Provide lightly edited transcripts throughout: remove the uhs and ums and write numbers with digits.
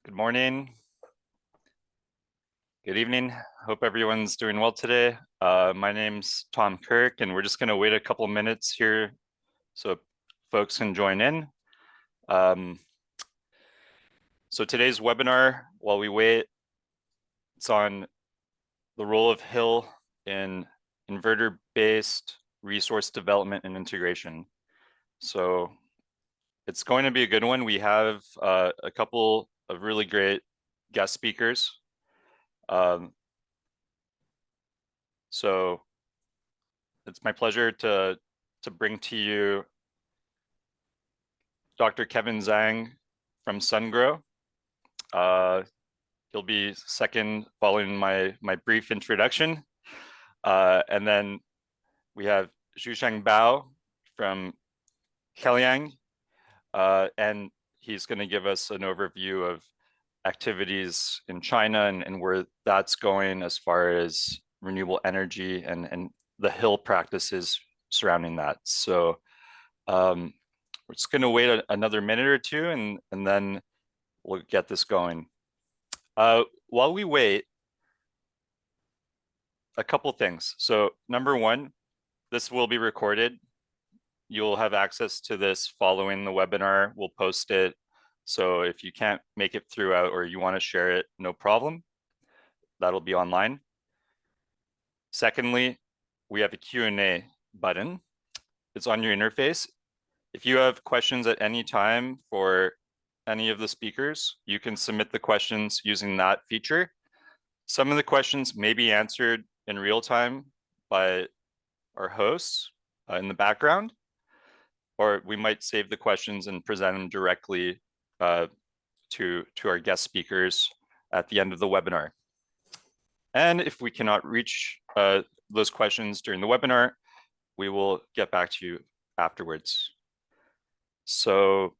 Good morning. Good evening. Hope everyone's doing well today. My name's Tom Kirk, and we're just going to wait a couple minutes here so folks can join in. So today's webinar, while we wait, it's on the role of HIL in inverter-based resource development and integration. So it's going to be a good one. We have a couple of really great guest speakers. So it's my pleasure to bring to you Dr. Kevin Zhang from SunGrow. He'll be second following my brief introduction. And then we have Zhusheng Bao from Keliang, and he's going to give us an overview of activities in China and where that's going as far as renewable energy and the HIL practices surrounding that. So we're just going to wait another minute or two and then we'll get this going. While we wait, a couple things. So number one, this will be recorded. You'll have access to this following the webinar. We'll post it. So if you can't make it throughout or you want to share it, no problem. That'll be online. Secondly, we have a Q&A button. It's on your interface. If you have questions at any time for any of the speakers, you can submit the questions using that feature. Some of the questions may be answered in real time by our hosts in the background, or we might save the questions and present them directly to our guest speakers at the end of the webinar. And if we cannot reach those questions during the webinar, we will get back to you afterwards. So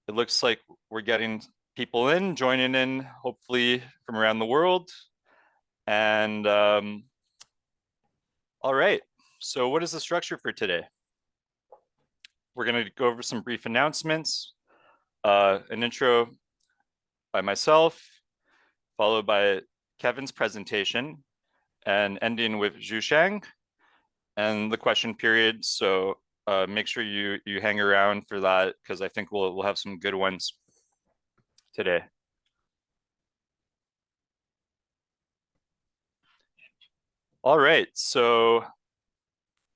it looks like we're getting people joining in, hopefully from around the world. And all right, so what is the structure for today? We're going to go over some brief announcements, an intro by myself, followed by Kevin's presentation, and ending with Zhusheng and the question period. So make sure you hang around for that, because I think we'll have some good ones today. All right, so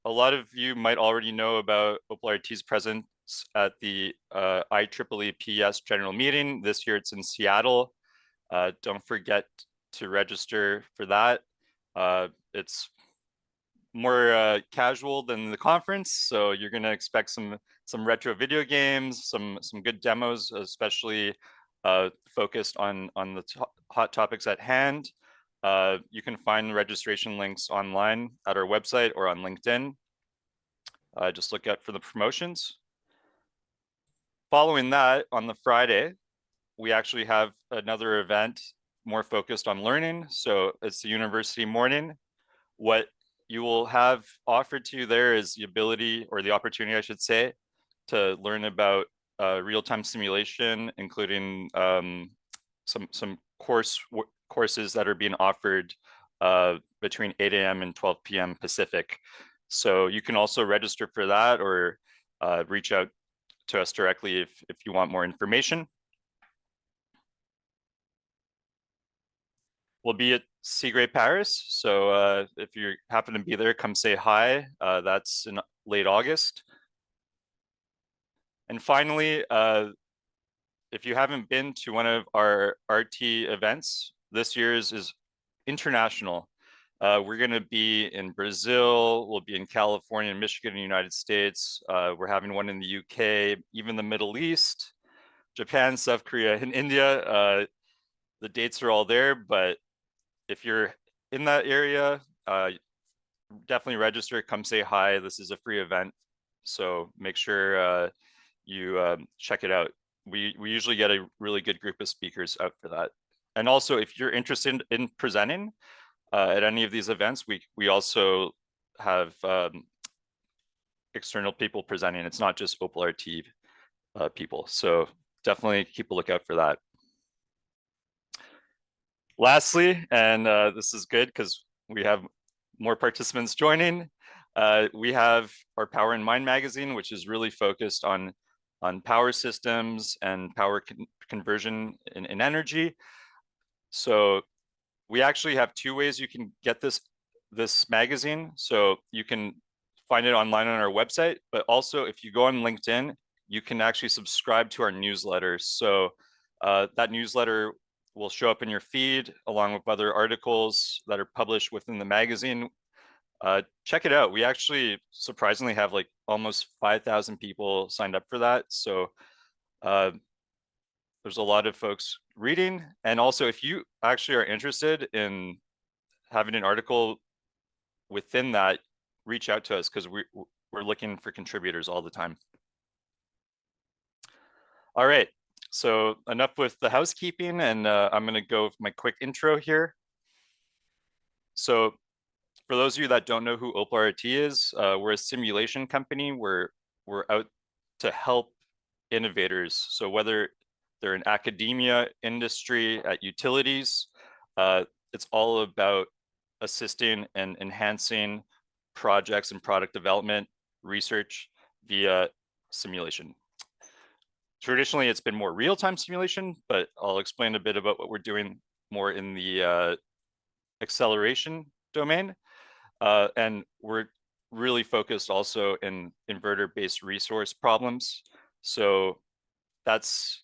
a lot of you might already know about OPLRT's presence at the IEEE PS General Meeting. This year it's in Seattle. Don't forget to register for that. It's more casual than the conference, so you're going to expect some retro video games, some good demos, especially focused on the hot topics at hand. You can find registration links online at our website or on LinkedIn. Just look out for the promotions. Following that, on the Friday, we actually have another event more focused on learning. So it's the university morning. What you will have offered to you there is the ability, or the opportunity, I should say, to learn about real-time simulation, including some courses that are being offered between 8 a.m. and 12 p.m. Pacific. So you can also register for that, or reach out to us directly if you want more information. We'll be at Seagrey Paris, so if you happen to be there, come say hi. That's in late August. And finally, if you haven't been to one of our RT events, this year's is international. We're going to be in Brazil, we'll be in California, and Michigan, in the United States. We're having one in the UK, even the Middle East, Japan, South Korea, and India. The dates are all there, but if you're in that area, definitely register, come say hi. This is a free event, so make sure you check it out. We usually get a really good group of speakers out for that. And also, if you're interested in presenting at any of these events, we also have external people presenting. It's not just OPLRT. people. So definitely keep a lookout for that. Lastly, and this is good because we have more participants joining, we have our Power and Mind magazine, which is really focused on power systems and power conversion in energy. So we actually have two ways you can get this magazine. So you can find it online on our website, but also if you go on LinkedIn, you can actually subscribe to our newsletter. So that newsletter will show up in your feed along with other articles that are published within the magazine. Check it out. We actually surprisingly have like almost 5,000 people signed up for that. So there's a lot of folks reading. And also if you actually are interested in having an article within that, reach out to us because we're looking for contributors all the time. All right, so enough with the housekeeping, and I'm going to go with my quick intro here. So for those of you that don't know who OPLRT is, we're a simulation company. We're out to help innovators. So whether they're in academia, industry, at utilities, it's all about assisting and enhancing projects and product development, research via simulation. Traditionally, it's been more real-time simulation, but I'll explain a bit about what we're doing more in the acceleration domain. And we're really focused also in inverter-based resource problems. So that's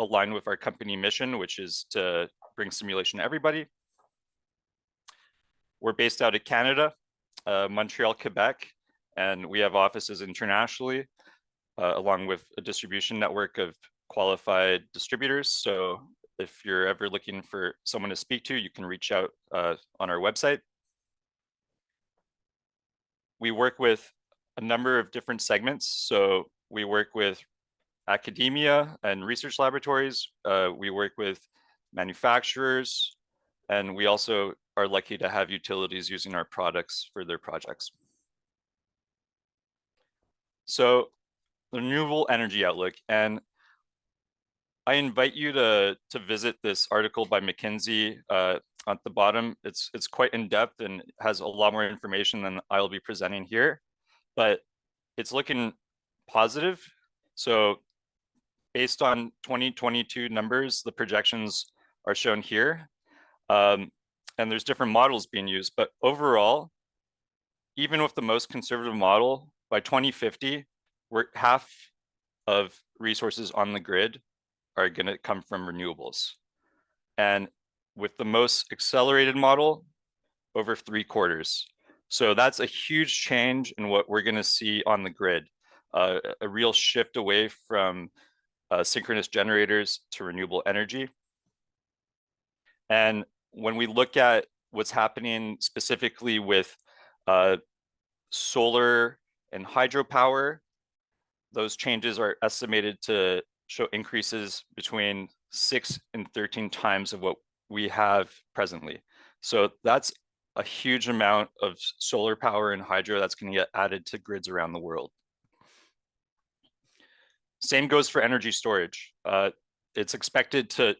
aligned with our company mission, which is to bring simulation to everybody. We're based out of Canada, Montreal, Quebec, and we have offices internationally, along with a distribution network of qualified distributors. So if you're ever looking for someone to speak to, you can reach out on our website. We work with a number of different segments. So we work with academia and research laboratories. We work with manufacturers, and we also are lucky to have utilities using our products for their projects. So the renewable energy outlook, and I invite you to visit this article by McKinsey at the bottom. It's quite in depth and has a lot more information than I'll be presenting here, but it's looking positive. So based on 2022 numbers, the projections are shown here. And there's different models being used, but overall, even with the most conservative model, by 2050, we're half of resources on the grid are going to come from renewables. And with the most accelerated model, over 3/4. So that's a huge change in what we're going to see on the grid, a real shift away from synchronous generators to renewable energy. And when we look at what's happening specifically with solar and hydropower, those changes are estimated to show increases between 6 and 13 times of what we have presently. So that's a huge amount of solar power and hydro that's going to get added to grids around the world. Same goes for energy storage. It's expected to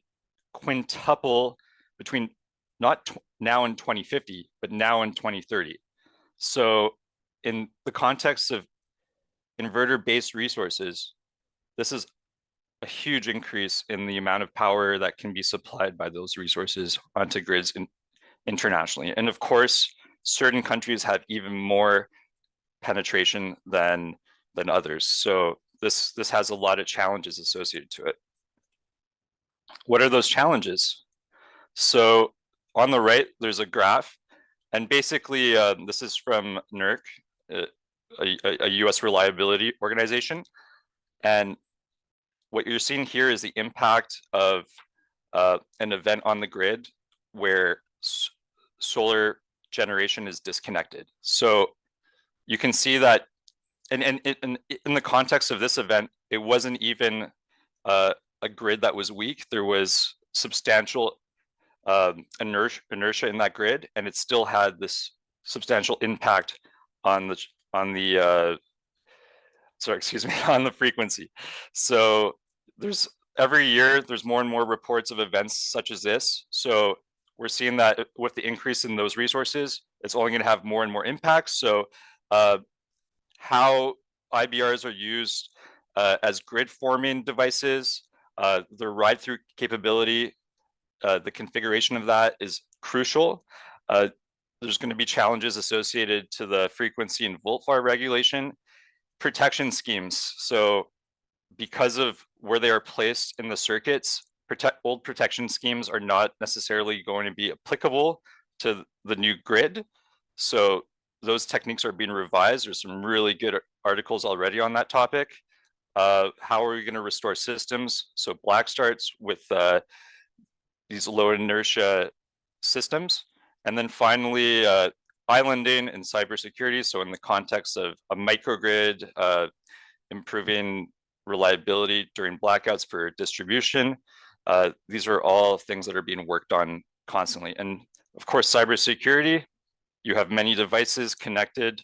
quintuple between not now in 2050, but now in 2030. So in the context of inverter-based resources, this is a huge increase in the amount of power that can be supplied by those resources onto grids internationally. And of course, certain countries have even more penetration than others. So this has a lot of challenges associated to it. What are those challenges? So on the right, there's a graph, and basically this is from NERC, a US reliability organization. And what you're seeing here is the impact of an event on the grid where solar generation is disconnected. So you can see that, and in the context of this event, it wasn't even a grid that was weak. There was substantial inertia in that grid, and it still had this substantial impact on the sorry, excuse me, on the frequency. So every year there's more and more reports of events such as this. So we're seeing that with the increase in those resources, it's only going to have more and more impacts. So how IBRs are used as grid forming devices, the ride through capability, the configuration of that is crucial. There's going to be challenges associated to the frequency and volt-var regulation, protection schemes. So because of where they are placed in the circuits, old protection schemes are not necessarily going to be applicable to the new grid. So those techniques are being revised. There's some really good articles already on that topic. How are we going to restore systems? So black starts with these low inertia systems. And then finally, islanding and cybersecurity. So in the context of a microgrid, improving reliability during blackouts for distribution. These are all things that are being worked on constantly. And of course, cybersecurity, you have many devices connected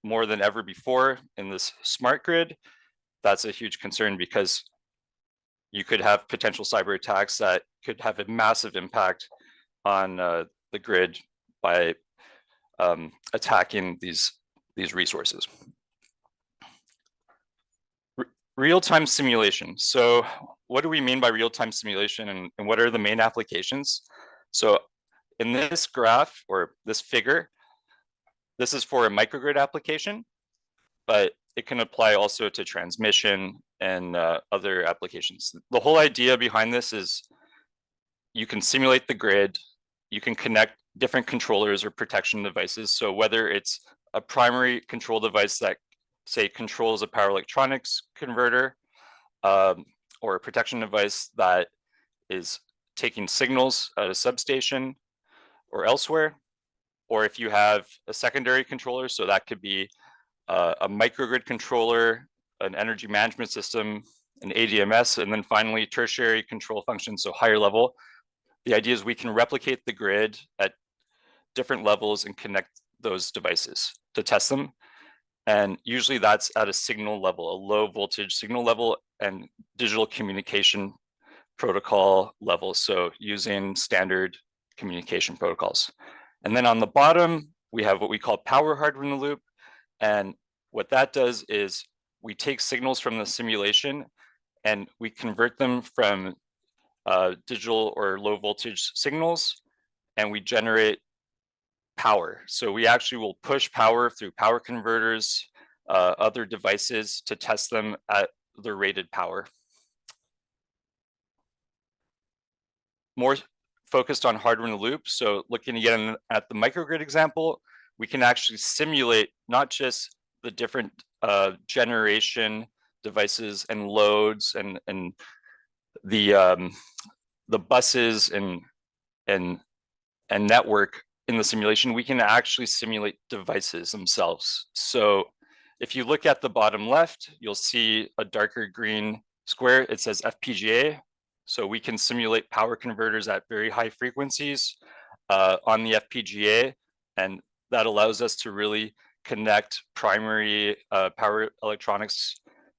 more than ever before in this smart grid. That's a huge concern because you could have potential cyber attacks that could have a massive impact on the grid by attacking these resources. Real-time simulation. So what do we mean by real-time simulation, and what are the main applications? So in this graph or this figure, this is for a microgrid application, but it can apply also to transmission and other applications. The whole idea behind this is you can simulate the grid, you can connect different controllers or protection devices. So whether it's a primary control device that say controls a power electronics converter, or a protection device that is taking signals at a substation or elsewhere, or if you have a secondary controller, so that could be a microgrid controller, an energy management system, an ADMS, and then finally tertiary control functions, so higher level. The idea is we can replicate the grid at different levels and connect those devices to test them. And usually that's at a signal level, a low voltage signal level and digital communication protocol level. So using standard communication protocols. And then on the bottom, we have what we call power hardware in the loop. And what that does is we take signals from the simulation and we convert them from digital or low voltage signals, and we generate power. So we actually will push power through power converters, other devices to test them at their rated power. More focused on hardware in the loop. So looking again at the microgrid example, we can actually simulate not just the different generation devices and loads and the buses and network in the simulation. We can actually simulate devices themselves. So if you look at the bottom left, you'll see a darker green square. It says FPGA. So we can simulate power converters at very high frequencies on the FPGA, and that allows us to really connect primary power electronics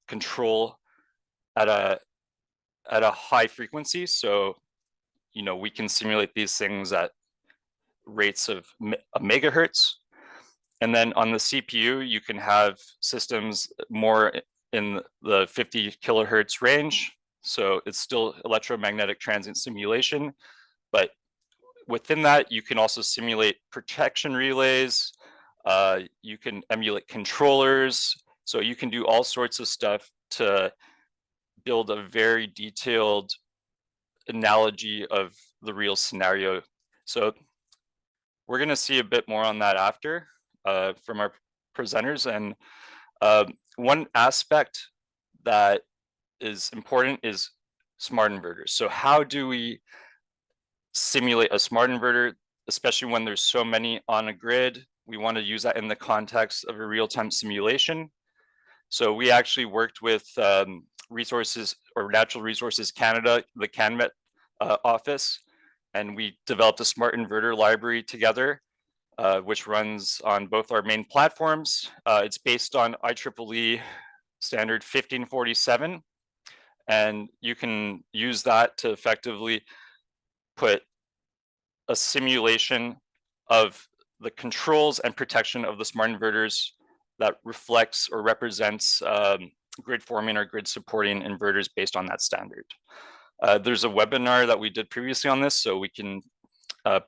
control at a high frequency. So, you know, we can simulate these things at rates of a megahertz. And then on the CPU, you can have systems more in the 50 kilohertz range. So it's still electromagnetic transient simulation, but within that, you can also simulate protection relays. You can emulate controllers. So you can do all sorts of stuff to build a very detailed analogy of the real scenario. So we're going to see a bit more on that after from our presenters. And one aspect that is important is smart inverters. So how do we simulate a smart inverter, especially when there's so many on a grid? We want to use that in the context of a real-time simulation. So we actually worked with Resources or Natural Resources Canada, the CanMet office, and we developed a smart inverter library together, which runs on both our main platforms. It's based on IEEE standard 1547, and you can use that to effectively put a simulation of the controls and protection of the smart inverters that reflects or represents grid forming or grid supporting inverters based on that standard. There's a webinar that we did previously on this, so we can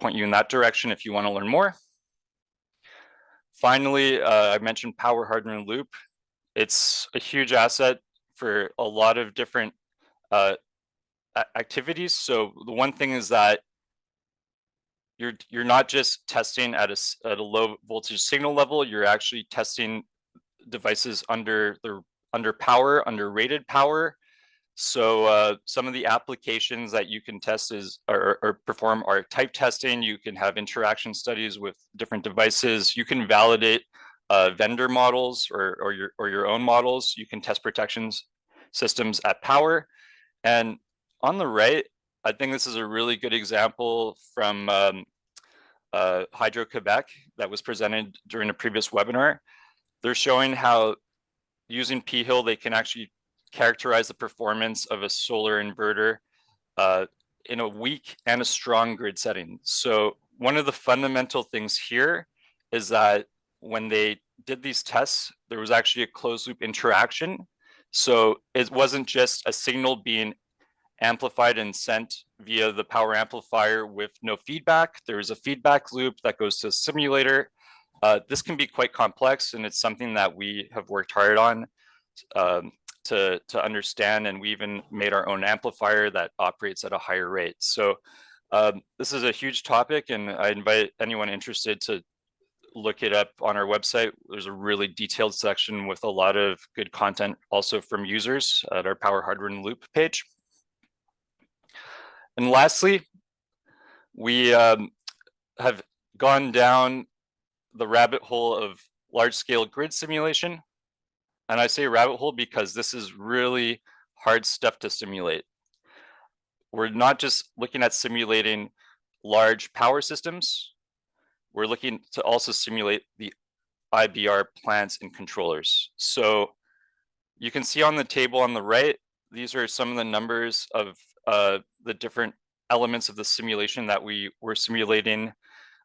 point you in that direction if you want to learn more. Finally, I mentioned power hardening loop. It's a huge asset for a lot of different activities. So the one thing is that you're not just testing at a low voltage signal level, you're actually testing devices under rated power. So some of the applications that you can test or perform are type testing. You can have interaction studies with different devices. You can validate vendor models or your own models. You can test protections systems at power. And on the right, I think this is a really good example from Hydro-Quebec that was presented during a previous webinar. They're showing how using P-HIL, they can actually characterize the performance of a solar inverter in a weak and a strong grid setting. So one of the fundamental things here is that when they did these tests, there was actually a closed loop interaction. So it wasn't just a signal being amplified and sent via the power amplifier with no feedback. There is a feedback loop that goes to a simulator. This can be quite complex, and it's something that we have worked hard on to understand, and we even made our own amplifier that operates at a higher rate. So this is a huge topic, and I invite anyone interested to look it up on our website. There's a really detailed section with a lot of good content also from users at our Power Hardware and Loop page. And lastly, we have gone down the rabbit hole of large-scale grid simulation. And I say rabbit hole because this is really hard stuff to simulate. We're not just looking at simulating large power systems. We're looking to also simulate the IBR plants and controllers. So you can see on the table on the right, these are some of the numbers of the different elements of the simulation that we were simulating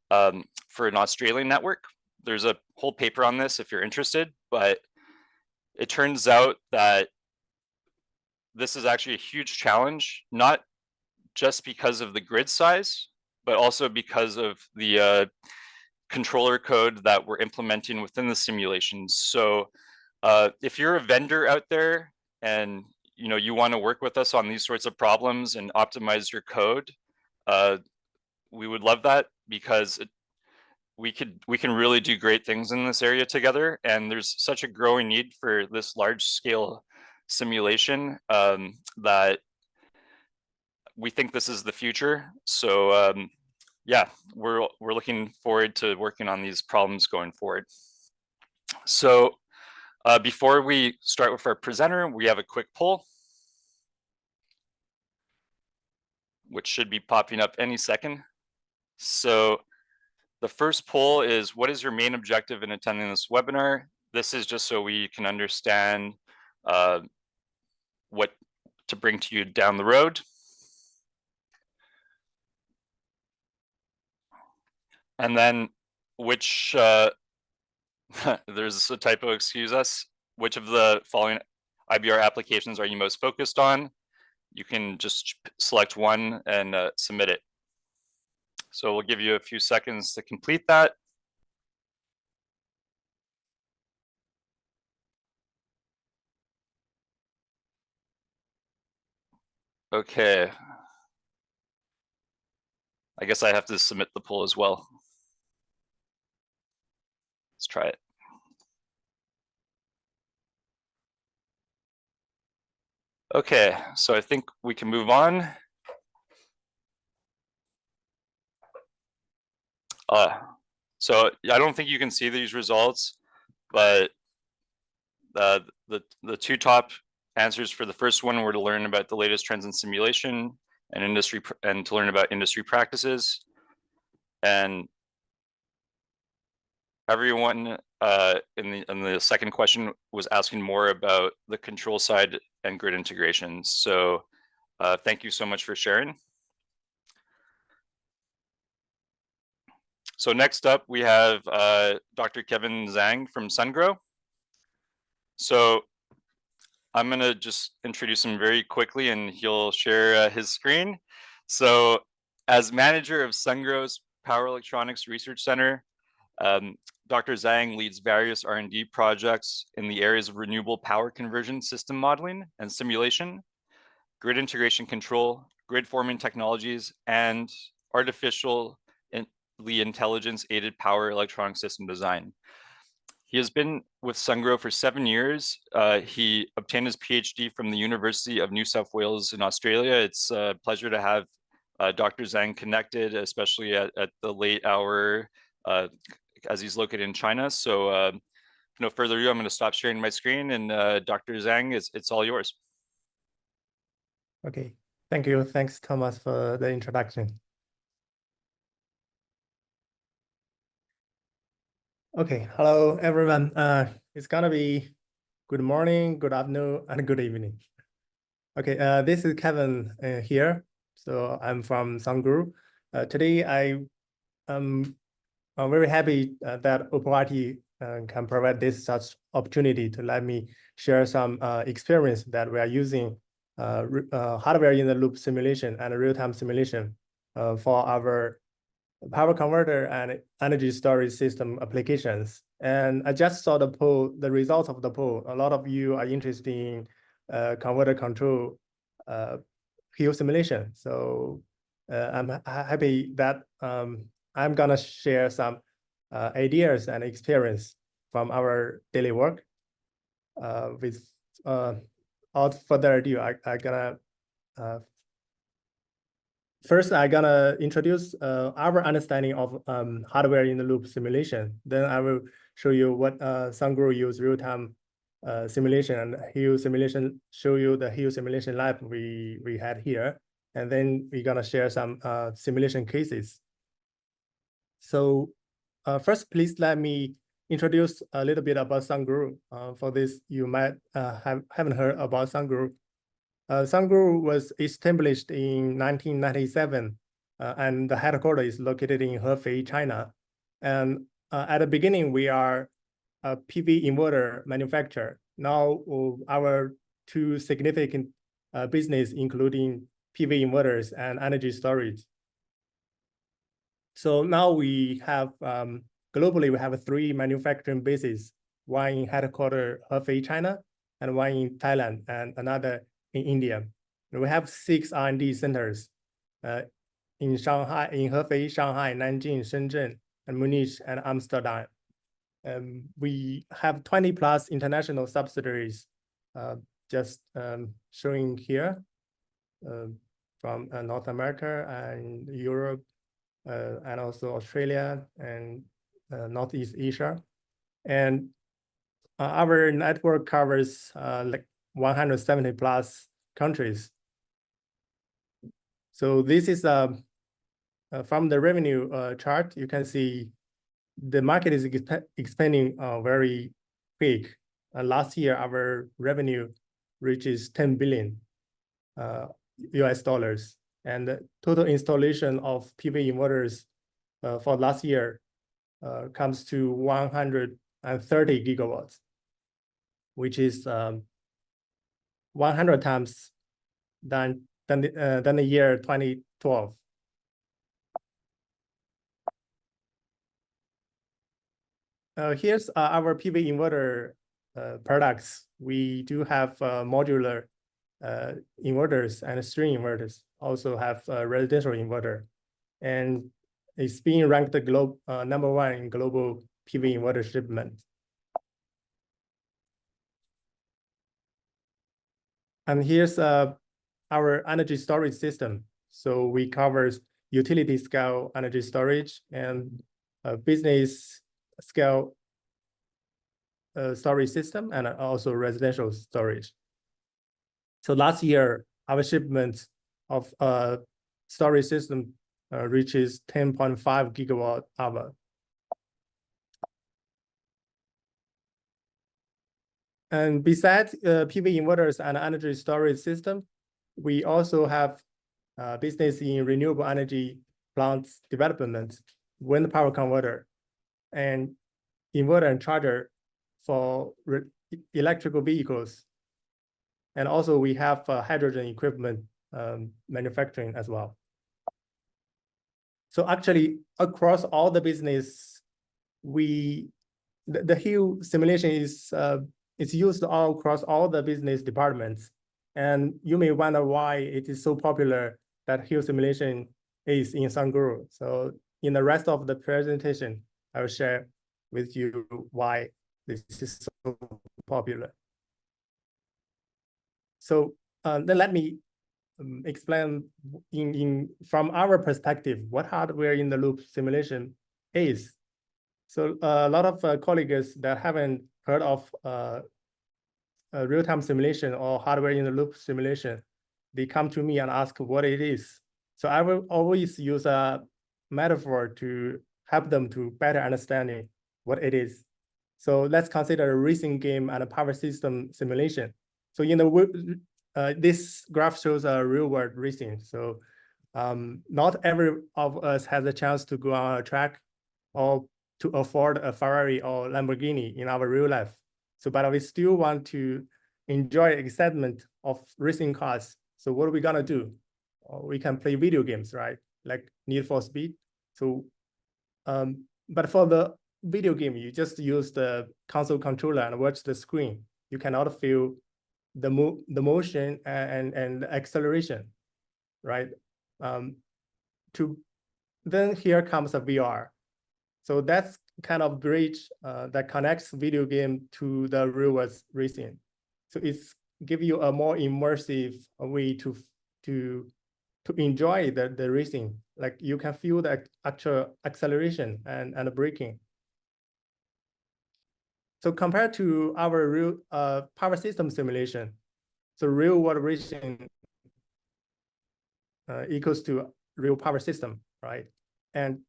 for an Australian network. There's a whole paper on this if you're interested, but it turns out that this is actually a huge challenge, not just because of the grid size, but also because of the controller code that we're implementing within the simulations. So if you're a vendor out there and you want to work with us on these sorts of problems and optimize your code, we would love that, because we can really do great things in this area together. And there's such a growing need for this large scale simulation that we think this is the future. So yeah, we're looking forward to working on these problems going forward. So before we start with our presenter, we have a quick poll, which should be popping up any second. So the first poll is, what is your main objective in attending this webinar? This is just so we can understand what to bring to you down the road. And then which, there's a typo, excuse us, which of the following IBR applications are you most focused on? You can just select one and submit it. So we'll give you a few seconds to complete that. Okay. I guess I have to submit the poll as well. Let's try it. Okay, so I think we can move on. So I don't think you can see these results, but the two top answers for the first one were to learn about the latest trends in simulation and to learn about industry practices. And everyone in the second question was asking more about the control side and grid integration. So thank you so much for sharing. So next up, we have Dr. Kevin Zhang from SunGrow. So I'm gonna just introduce him very quickly and he'll share his screen. So as manager of SunGrow's Power Electronics Research Center, Dr. Zhang leads various R&D projects in the areas of renewable power conversion system modeling and simulation, grid integration control, grid forming technologies, and artificial intelligence aided power electronic system design. He has been with SunGrow for 7 years. He obtained his PhD from the University of New South Wales in Australia. It's a pleasure to have Dr. Zhang connected, especially at the late hour as he's located in China. So no further ado, I'm going to stop sharing my screen, and Dr. Zhang, it's all yours. Okay, thank you. Thanks, Thomas, for the introduction. Okay, hello, everyone. It's gonna be good morning, good afternoon, and good evening. Okay, this is Kevin here. So I'm from SunGrow. Today, I'm very happy that OpenRT can provide this such opportunity to let me share some experience that we are using hardware in the loop simulation and real-time simulation for our power converter and energy storage system applications. And I just saw the poll, the results of the poll. A lot of you are interested in converter control HIL simulation. So I'm happy that I'm gonna share some ideas and experience from our daily work. Without further ado, First, I'm gonna introduce our understanding of hardware in the loop simulation. Then I will show you what SunGrow use real-time simulation and HIL simulation, show you the HIL simulation lab we had here. And then we're gonna share some simulation cases. So first, please let me introduce a little bit about SunGrow. For this, you might haven't heard about SunGrow. SunGrow was established in 1997, and the headquarters is located in Hefei, China. And at the beginning, we are a PV inverter manufacturer. Now, our two significant business, including PV inverters and energy storage. So now we have, globally, we have 3 manufacturing bases, one in headquarters Hefei, China, and one in Thailand, and another in India. And we have 6 R&D centers in Shanghai, in Hefei, Shanghai, Nanjing, Shenzhen, and Munich, and Amsterdam. We have 20 plus international subsidiaries, just showing here from North America and Europe, and also Australia and Northeast Asia. And our network covers like 170 plus countries. So this is from the revenue chart, you can see the market is expanding very quick. Last year, our revenue reaches 10 billion US dollars. And the total installation of PV inverters for last year comes to 130 gigawatts, which is 100 times than the year 2012. Here's our PV inverter products. We do have modular inverters and string inverters, also have a residential inverter. And it's being ranked the #1 in global PV inverter shipment. And here's our energy storage system. So we cover utility scale energy storage and business scale storage system, and also residential storage. So last year, our shipment of storage system reaches 10.5 gigawatt hour. And besides PV inverters and energy storage system, we also have business in renewable energy plants development, wind power converter, and inverter and charger for electrical vehicles. And also we have hydrogen equipment manufacturing as well. So actually across all the business, the HIL simulation is used all across all the business departments. And you may wonder why it is so popular that HIL simulation is in Sanguru. So in the rest of the presentation, I will share with you why this is so popular. So then let me explain from our perspective what hardware in the loop simulation is. So a lot of colleagues that haven't heard of real-time simulation or hardware in the loop simulation, they come to me and ask what it is. So I will always use a metaphor to help them to better understanding what it is. So let's consider a racing game and a power system simulation. So in the this graph shows a real-world racing. So not every of us has a chance to go on a track or to afford a Ferrari or Lamborghini in our real life. So, but we still want to enjoy excitement of racing cars. So what are we gonna do? We can play video games, right? Like Need for Speed. So, but for the video game, you just use the console controller and watch the screen. You cannot feel the motion and the acceleration, right? Then here comes a VR. So that's kind of bridge that connects video game to the real world racing. So it's give you a more immersive way to enjoy the racing. Like you can feel the actual acceleration and the braking. So compared to our real power system simulation, so real world racing equals to real power system, right? And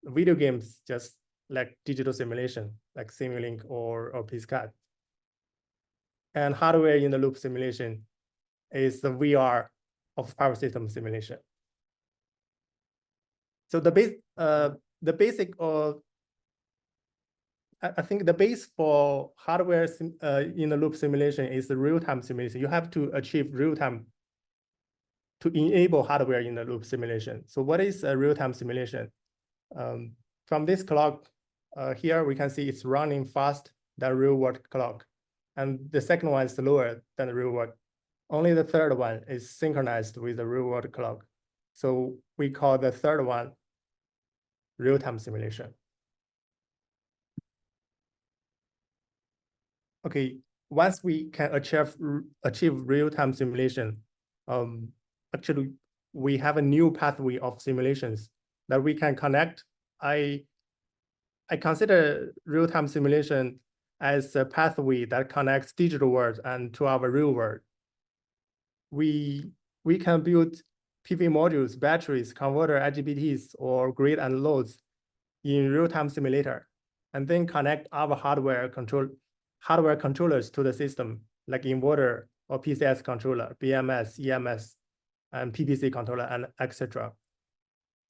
video games just like digital simulation, like Simulink or Piscat. And hardware in the loop simulation is the VR of power system simulation. So the basic I think the base for hardware in the loop simulation is the real-time simulation. You have to achieve real-time to enable hardware in the loop simulation. So what is a real-time simulation? From this clock here, we can see it's running fast than real-world clock. And the second one is slower than the real-world. Only the third one is synchronized with the real-world clock. So we call the third one real-time simulation. Okay, once we can achieve real-time simulation, actually we have a new pathway of simulations that we can connect. I consider real-time simulation as a pathway that connects digital world and to our real world. We can build PV modules, batteries, converter, IGBTs, or grid and loads in real-time simulator, and then connect our hardware controllers to the system, like inverter or PCS controller, BMS, EMS, and PPC controller, and etc.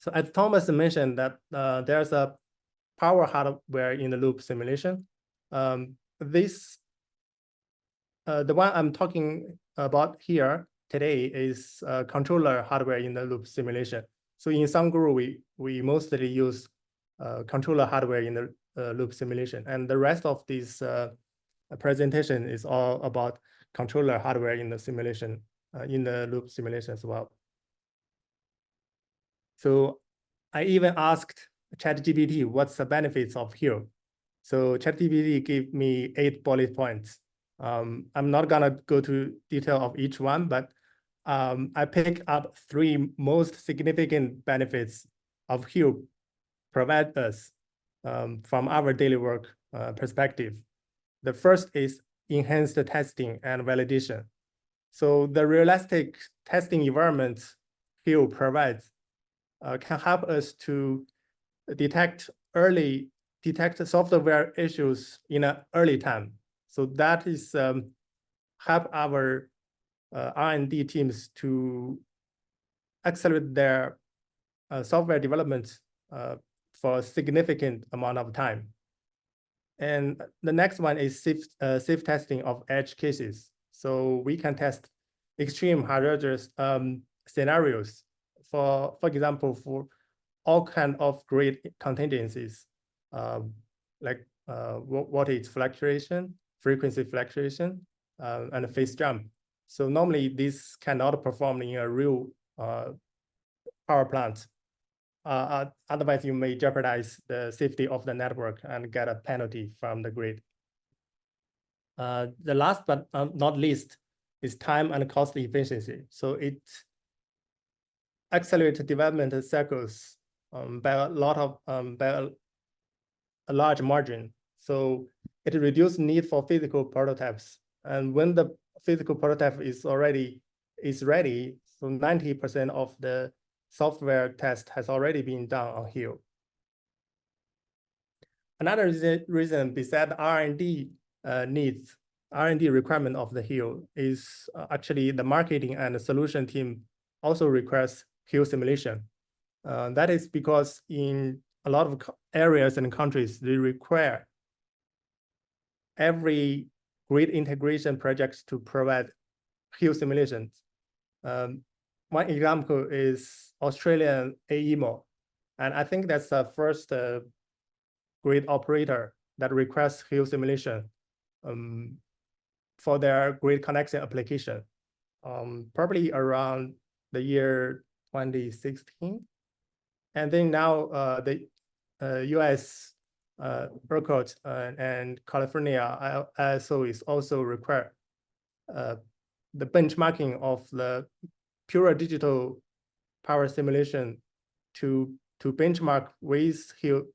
So as Thomas mentioned that there's a power hardware in the loop simulation. The one I'm talking about here today is controller hardware in the loop simulation. So in Sanguru, we mostly use controller hardware in the loop simulation, and the rest of this presentation is all about controller hardware in the simulation, in the loop simulation as well. So I even asked ChatGPT what's the benefits of HIL. So ChatGPT gave me 8 bullet points. I'm not gonna go to detail of each one, but I picked up 3 most significant benefits of HIL provide us from our daily work perspective. The first is enhanced testing and validation. So the realistic testing environment HIL provides can help us to detect software issues in an early time. So that is help our R&D teams to accelerate their software development for a significant amount of time. And the next one is safe testing of edge cases. So we can test extreme hazardous scenarios. For example, for all kind of grid contingencies, like voltage fluctuation, frequency fluctuation, and phase jump. So normally this cannot perform in a real power plant. Otherwise, you may jeopardize the safety of the network and get a penalty from the grid. The last but not least is time and cost efficiency. So it accelerates development cycles by a large margin. So it reduces need for physical prototypes. And when the physical prototype is ready, so 90% of the software test has already been done on HIL. Another reason besides R&D needs, R&D requirement of the HIL is actually the marketing and the solution team also requires HIL simulation. That is because in a lot of areas and countries, they require every grid integration projects to provide HIL simulations. One example is Australian AEMO, and I think that's the first grid operator that requests HIL simulation for their grid connection application, probably around the year 2016. And then now the US ERCOT and California ISO is also require the benchmarking of the pure digital power simulation to benchmark with HIL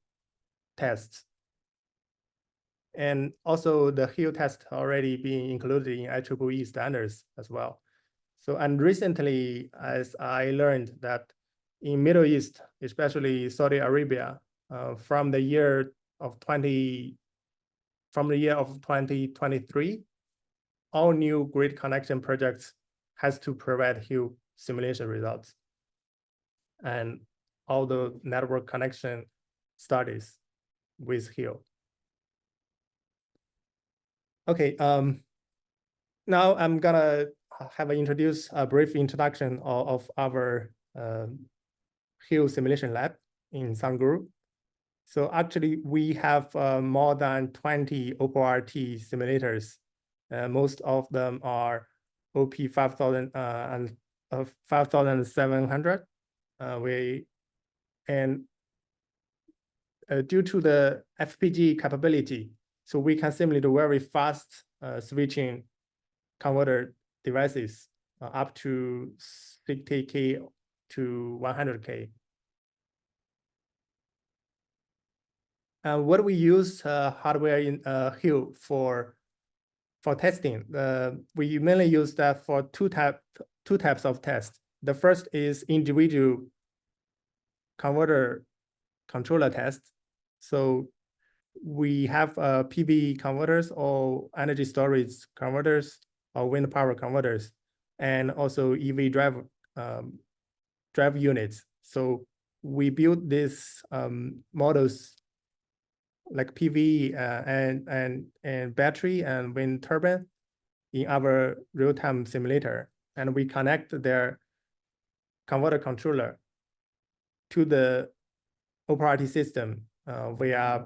tests. And also the HIL test already being included in IEEE standards as well. So, and recently, as I learned that in Middle East, especially Saudi Arabia, from the year of 2023, all new grid connection projects has to provide HIL simulation results and all the network connection studies with HIL. Okay, now I'm gonna have introduce a brief introduction of our HIL simulation lab in Sun Group. So actually, we have more than 20 OpenRT simulators. Most of them are OP 5000 and 5700. Due to the FPG capability, so we can simulate very fast switching converter devices up to 60K to 100K. What we use hardware in HIL for testing, we mainly use that for two types of tests. The first is individual converter controller test. So we have PV converters or energy storage converters or wind power converters, and also EV drive units. So we build these models like PV and battery and wind turbine in our real-time simulator, and we connect their converter controller to the OpenRT system via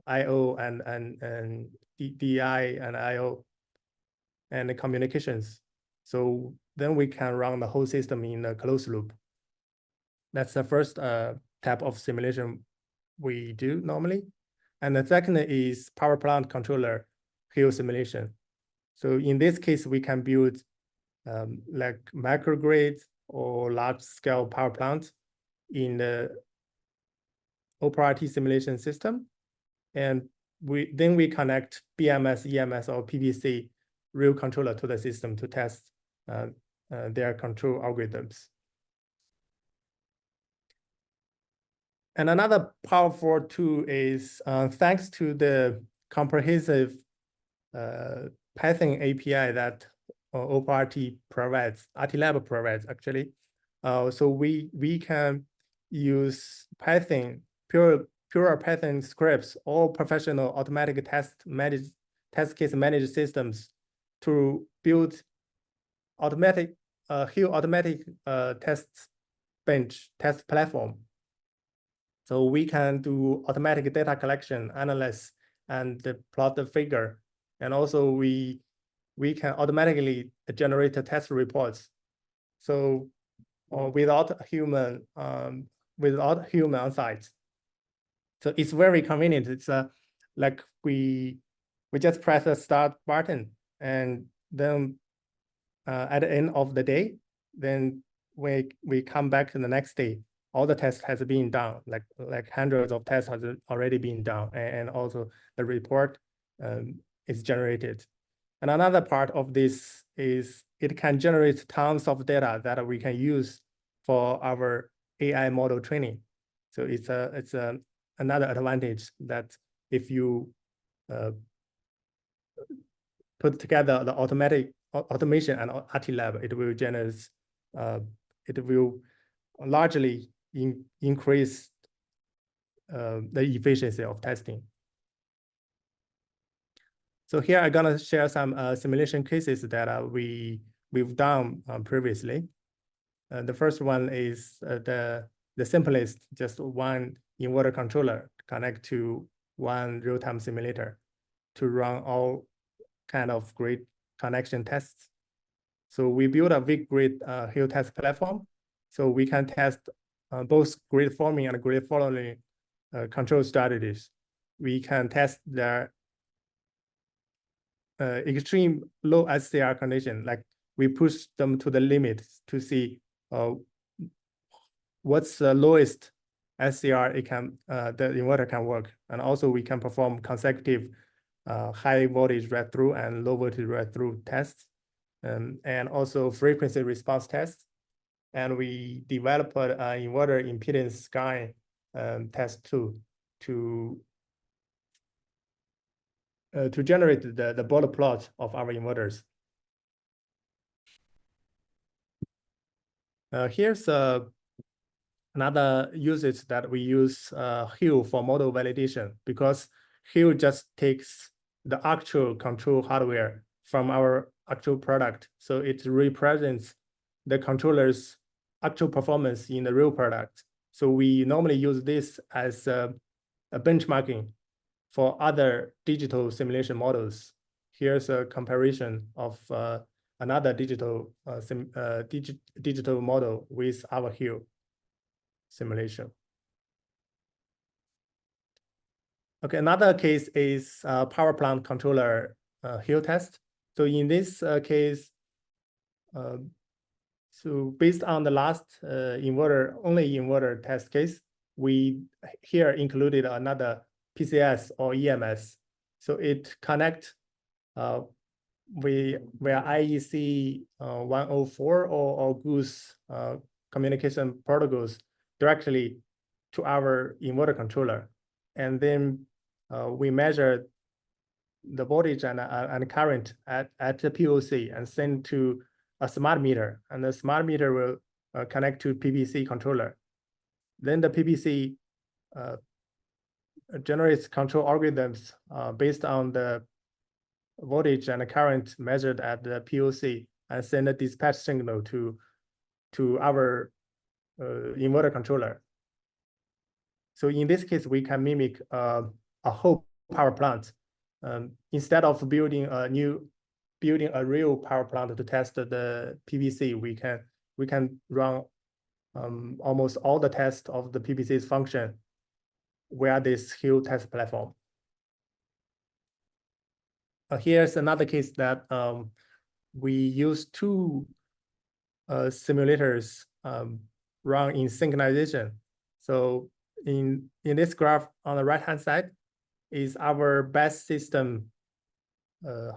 I/O and DI and I/O and the communications. So then we can run the whole system in a closed loop. That's the first type of simulation we do normally. And the second is power plant controller HIL simulation. So in this case, we can build like microgrids or large scale power plants in the OpenRT simulation system. And then we connect BMS, EMS, or PVC real controller to the system to test their control algorithms. And another powerful tool is thanks to the comprehensive Python API that OpenRT provides, RTLab provides actually. So we can use Python, pure Python scripts or professional automatic test case managed systems to build automatic HIL automatic test bench test platform. So we can do automatic data collection, analysis, and plot the figure. And also we can automatically generate the test reports. So without human on site. So it's very convenient. It's like we just press the start button, and then at the end of the day, then we come back to the next day. All the tests has been done, like hundreds of tests has already been done, and also the report is generated. And another part of this is it can generate tons of data that we can use for our AI model training. So it's another advantage that if you put together the automation and RTLab, it will generate, it will largely increase the efficiency of testing. So here I'm gonna share some simulation cases that we've done previously. The first one is the simplest, just one inverter controller connect to one real-time simulator to run all kind of grid connection tests. So we built a big grid HIL test platform, so we can test both grid forming and grid following control strategies. We can test their extreme low SCR condition, like we push them to the limit to see what's the lowest SCR the inverter can work. And also we can perform consecutive high voltage read through and low voltage read through tests, and also frequency response tests. And we developed an inverter impedance sky test tool to generate the border plot of our inverters. Here's another usage that we use HIL for model validation, because HIL just takes the actual control hardware from our actual product. So it represents the controller's actual performance in the real product. So we normally use this as a benchmarking for other digital simulation models. Here's a comparison of another digital model with our HIL simulation. Okay, another case is power plant controller HIL test. So in this case, so based on the last only inverter test case, we here included another PCS or EMS. So it connect via IEC 104 or Goose communication protocols directly to our inverter controller. And then we measure the voltage and current at the POC and send to a smart meter, and the smart meter will connect to PPC controller. Then the PPC generates control algorithms based on the voltage and the current measured at the POC and send a dispatch signal to our inverter controller. So in this case, we can mimic a whole power plant. Instead of building a real power plant to test the PVC, we can run almost all the tests of the PVC's function via this HIL test platform. Here's another case that we use two simulators run in synchronization. So in this graph on the right-hand side is our best system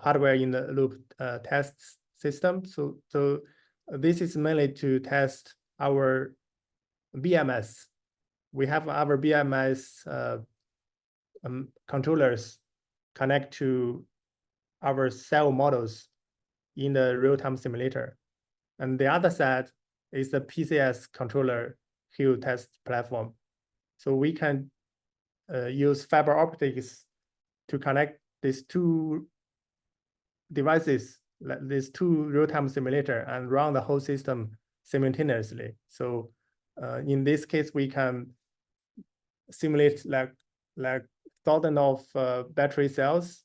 hardware in the loop test system. So this is mainly to test our BMS. We have our BMS controllers connect to our cell models in the real-time simulator. And the other side is the PCS controller HIL test platform. So we can use fiber optics to connect these two devices, like these two real-time simulator, and run the whole system simultaneously. So in this case, we can simulate like thousands of battery cells.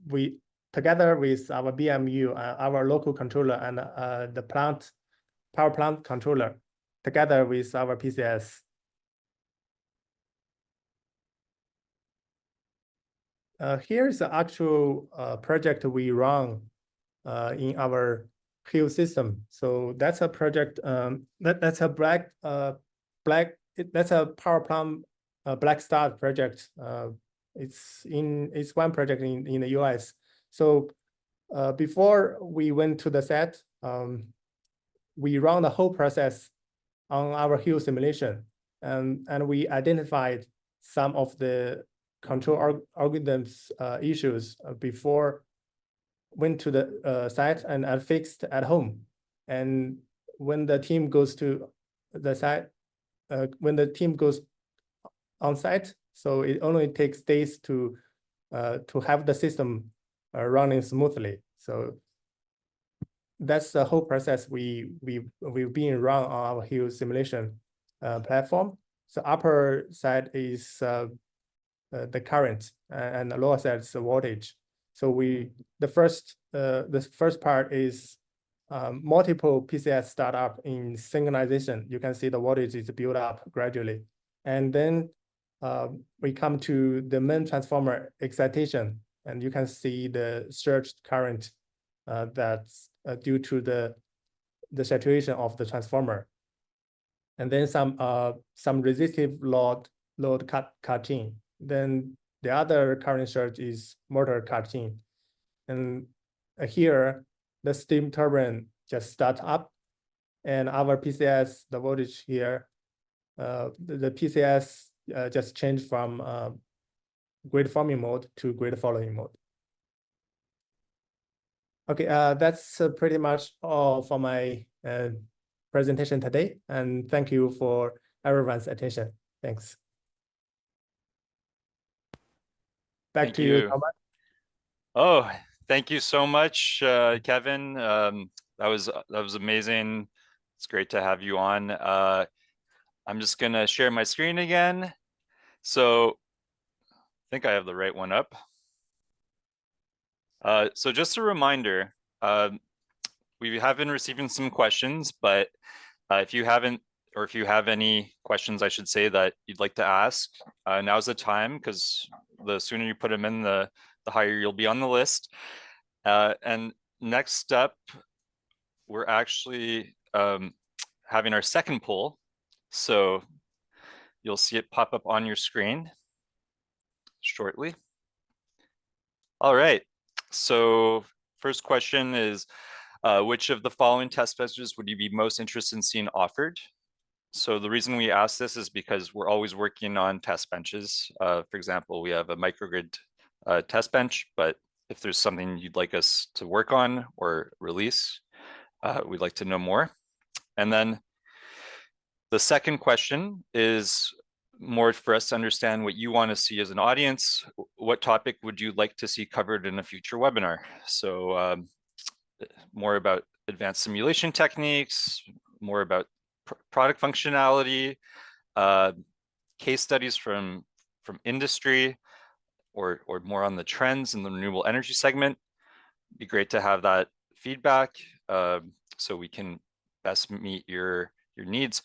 We together with our BMU, our local controller, and the power plant controller, together with our PCS. Here is the actual project we run in our HIL system. So that's a project. That's a that's a power plant black start project. It's one project in the US. So before we went to the set, we run the whole process on our HIL simulation, and we identified some of the control algorithms issues before went to the site and fixed at home. And when the team goes to the site, when the team goes on site, so it only takes days to have the system running smoothly. So that's the whole process we've been run on our HIL simulation platform. So upper side is the current, and the lower side is the voltage. So the first part is multiple PCS startup in synchronization. You can see the voltage is built up gradually, and then we come to the main transformer excitation, and you can see the surged current that's due to the saturation of the transformer, and then some resistive load cutting. Then the other current surge is motor cutting, and here the steam turbine just start up, and our PCS, the voltage here, the PCS just changed from grid forming mode to grid following mode. Okay, that's pretty much all for my presentation today, and thank you for everyone's attention. Thanks. Back to you, Thomas. Oh, thank you so much, Kevin. That was amazing. It's great to have you on. I'm just gonna share my screen again. So I think I have the right one up. So just a reminder, we have been receiving some questions, but if you haven't, or if you have any questions, I should say, that you'd like to ask, now's the time, because the sooner you put them in, the higher you'll be on the list. And next up, we're actually having our second poll. So you'll see it pop up on your screen shortly. All right, so first question is, which of the following test benches would you be most interested in seeing offered? So the reason we ask this is because we're always working on test benches. For example, we have a microgrid test bench, but if there's something you'd like us to work on or release, we'd like to know more. And then the second question is more for us to understand what you want to see as an audience. What topic would you like to see covered in a future webinar? So more about advanced simulation techniques, more about product functionality, case studies from industry, or more on the trends in the renewable energy segment. It'd be great to have that feedback so we can best meet your needs.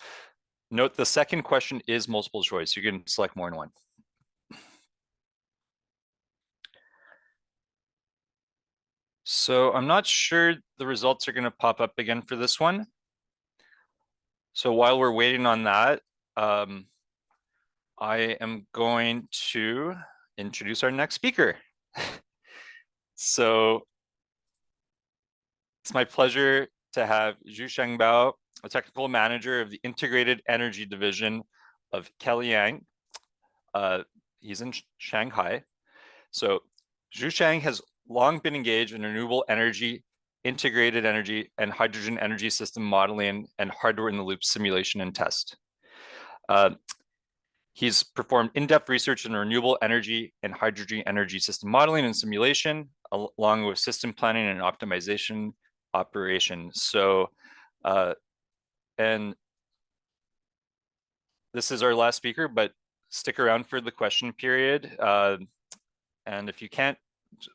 Note the second question is multiple choice. You can select more than one. So I'm not sure the results are going to pop up again for this one. So while we're waiting on that, I am going to introduce our next speaker. So it's my pleasure to have Zhusheng Bao, a technical manager of the Integrated Energy Division of Kellyanne. He's in Shanghai. So Zhusheng has long been engaged in renewable energy, integrated energy, and hydrogen energy system modeling and hardware in the loop simulation and test. He's performed in-depth research in renewable energy and hydrogen energy system modeling and simulation, along with system planning and optimization operation. So, and this is our last speaker, but stick around for the question period. And if you can't,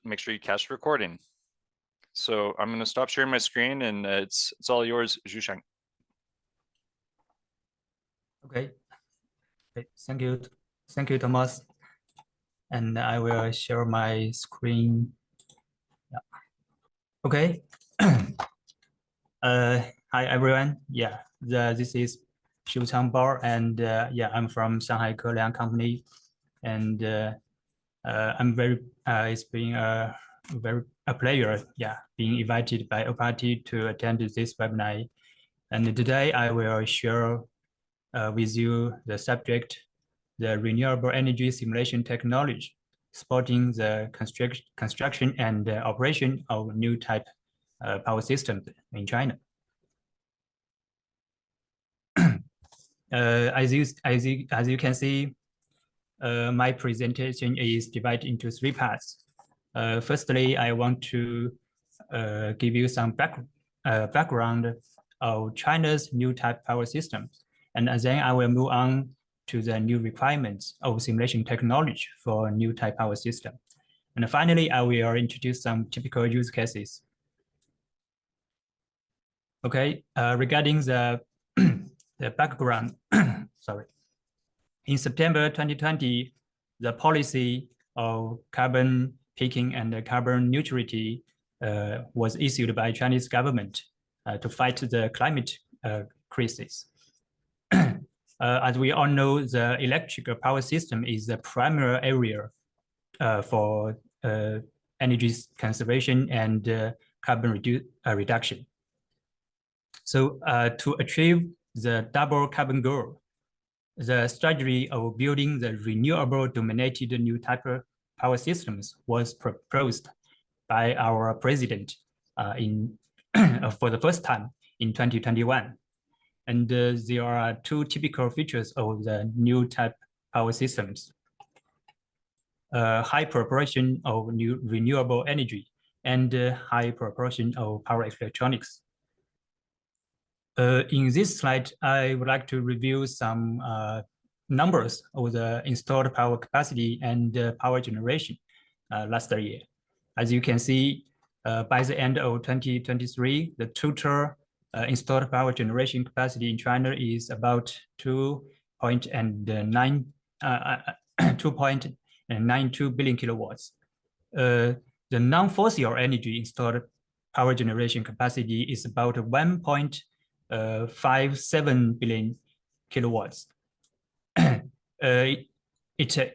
make sure you catch recording. So I'm going to stop sharing my screen, and it's all yours, Zhusheng. Okay. Thank you, Thomas. And I will share my screen. Yeah. Okay. Hi everyone. Yeah, this is Xiu Changbao, and yeah, I'm from Shanghai Keliang Company, and I'm very it's been a pleasure, yeah, being invited by OPARTY to attend this webinar. And today I will share with you the subject, the renewable energy simulation technology, supporting the construction and operation of new type power systems in China. As you can see, my presentation is divided into 3 parts. Firstly, I want to give you some background of China's new type power systems, and then I will move on to the new requirements of simulation technology for new type power system. And finally, I will introduce some typical use cases. Okay, regarding the the background, sorry. In September 2020, the policy of carbon peaking and carbon neutrality was issued by Chinese government to fight the climate crisis. As we all know, the electrical power system is the primary area for energy conservation and carbon reduction. So to achieve the double carbon goal, the strategy of building the renewable dominated new type of power systems was proposed by our president for the first time in 2021. And there are 2 typical features of the new type power systems: high proportion of new renewable energy and high proportion of power electronics. In this slide, I would like to review some numbers of the installed power capacity and power generation last year. As you can see, by the end of 2023, the total installed power generation capacity in China is about 2.92 billion kilowatts. The non-fossil energy installed power generation capacity is about 1.57 billion kilowatts. It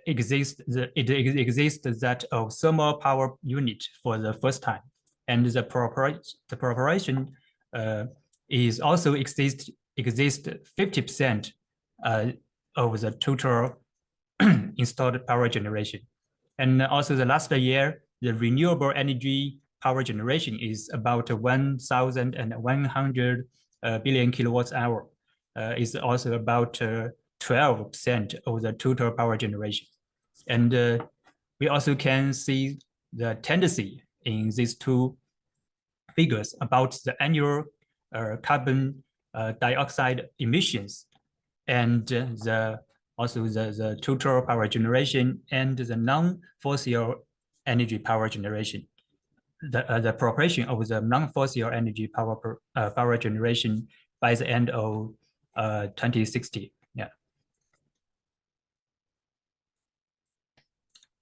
exists that of thermal power unit for the first time, and the preparation is also exist 50% of the total installed power generation. And also the last year, the renewable energy power generation is about 1,100 billion kilowatts hour. Is also about 12% of the total power generation. And we also can see the tendency in these 2 figures about the annual carbon dioxide emissions, and also the total power generation and the non-fossil energy power generation. The proportion of the non-fossil energy power generation by the end of 2060. Yeah.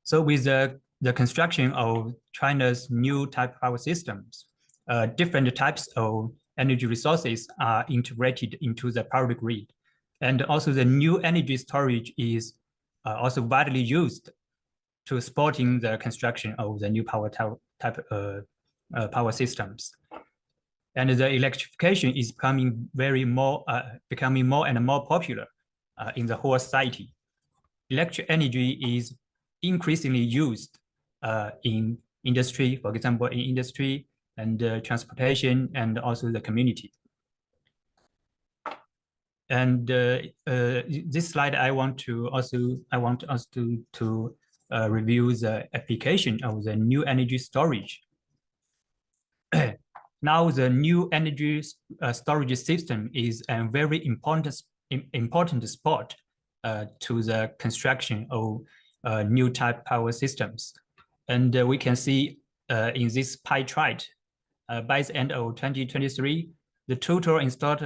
So with the construction of China's new type power systems, different types of energy resources are integrated into the power grid. And also the new energy storage is also widely used to supporting the construction of the new power power systems. And the electrification is becoming more and more popular in the whole society. Electric energy is increasingly used in industry, for example, in industry and transportation, and also the community. And this slide, I want us to review the application of the new energy storage. Now, the new energy storage system is a very important spot to the construction of new type power systems. And we can see in this pie chart, by the end of 2023, the total installed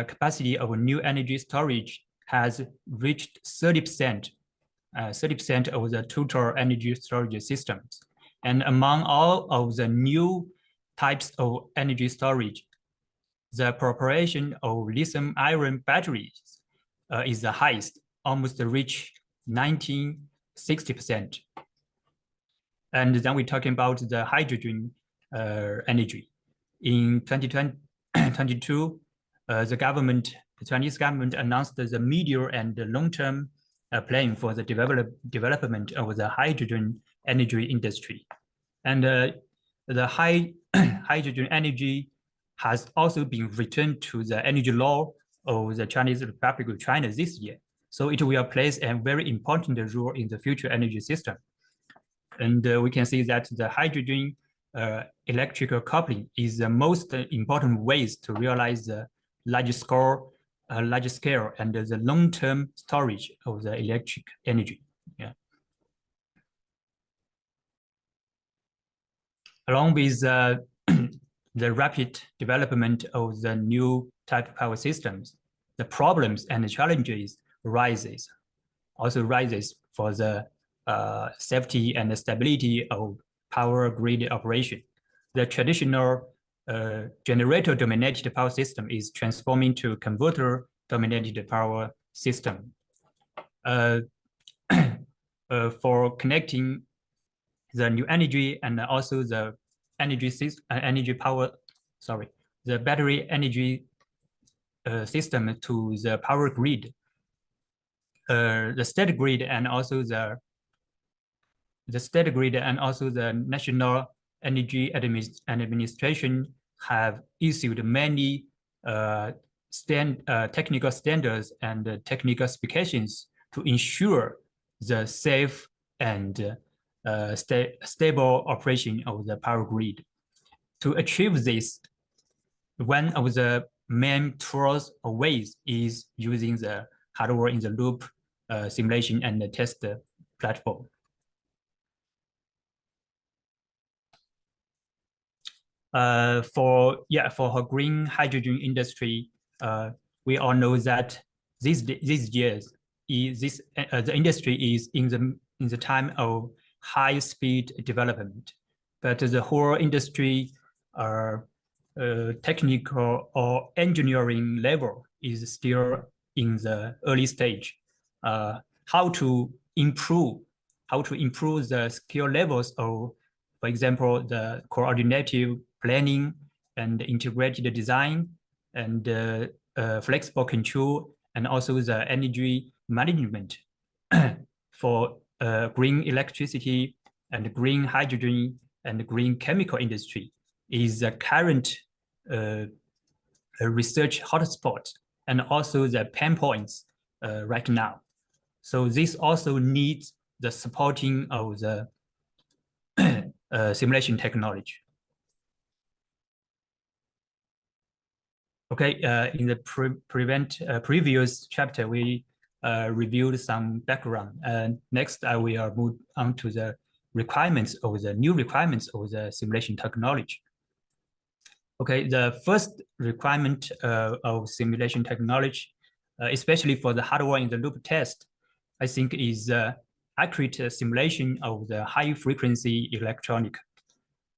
capacity of new energy storage has reached 30% of the total energy storage systems. And among all of the new types of energy storage, the proportion of lithium-ion batteries is the highest, almost reach 60%. And then we're talking about the hydrogen energy. In 2022, the Chinese government announced the medium and long-term plan for the development of the hydrogen energy industry. And the hydrogen energy has also been returned to the energy law of the Chinese Republic of China this year. So it will play a very important role in the future energy system. And we can see that the hydrogen electrical coupling is the most important ways to realize the large scale and the long-term storage of the electric energy. Yeah. Along with the rapid development of the new type power systems, the problems and the challenges also rises for the safety and the stability of power grid operation. The traditional generator-dominated power system is transforming to converter-dominated power system. For connecting the new energy and also the the battery energy system to the power grid, the state grid and also the National Energy Administration have issued many technical standards and technical specifications to ensure the safe and stable operation of the power grid. To achieve this, one of the main tools or ways is using the hardware-in-the-loop simulation and the test platform. For her green hydrogen industry, we all know that these years, the industry is in the time of high-speed development, but the whole industry technical or engineering level is still in the early stage. How to improve the skill levels of, for example, the coordinative planning and integrated design and flexible control, and also the energy management for green electricity and green hydrogen and green chemical industry is the current research hotspot and also the pain points right now. So this also needs the supporting of the simulation technology. Okay, in the previous chapter, we reviewed some background. Next, I will move on to the new requirements of the simulation technology. Okay, the first requirement of simulation technology, especially for the hardware-in-the-loop test, I think is accurate simulation of the high-frequency electronic.